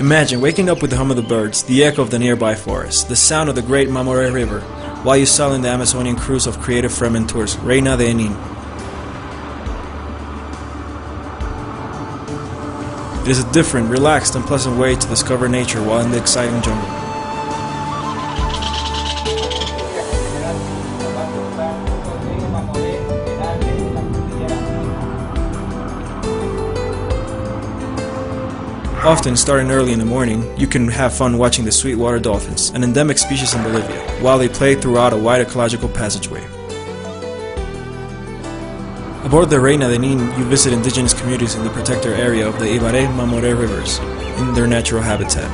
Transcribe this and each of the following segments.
Imagine waking up with the hum of the birds, the echo of the nearby forest, the sound of the great Mamoré River, while you sail in the Amazonian cruise of creative Fremen tours, Reina de Enin. It is a different, relaxed, and pleasant way to discover nature while in the exciting jungle. Often, starting early in the morning, you can have fun watching the sweetwater dolphins, an endemic species in Bolivia, while they play throughout a wide ecological passageway. Aboard the Reina de Enin, you visit indigenous communities in the protected area of the Ibaré Mamoré rivers, in their natural habitat.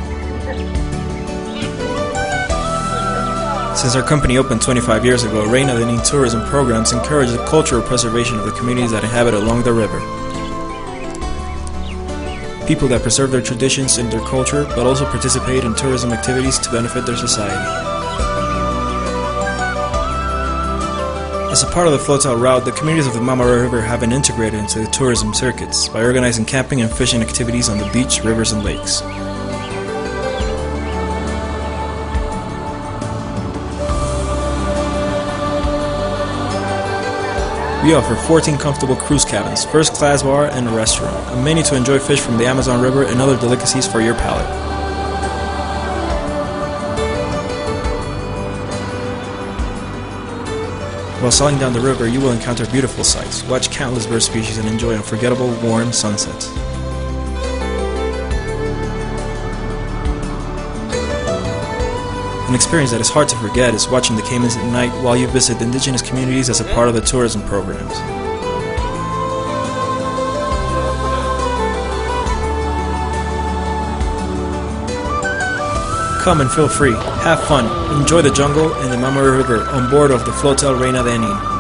Since our company opened 25 years ago, Reina de Enin tourism programs encourage the cultural preservation of the communities that inhabit along the river. People that preserve their traditions and their culture, but also participate in tourism activities to benefit their society. As a part of the Floatel route, the communities of the Mamoré River have been integrated into the tourism circuits by organizing camping and fishing activities on the beach, rivers, and lakes. We offer 14 comfortable cruise cabins, first-class bar, and a restaurant, a menu to enjoy fish from the Amazon River and other delicacies for your palate. While sailing down the river, you will encounter beautiful sights, watch countless bird species, and enjoy unforgettable, warm sunsets. An experience that is hard to forget is watching the caimans at night while you visit the indigenous communities as a part of the tourism programs. Come and feel free, have fun, enjoy the jungle and the Mamoré River on board of the Floatel Reina de Enin.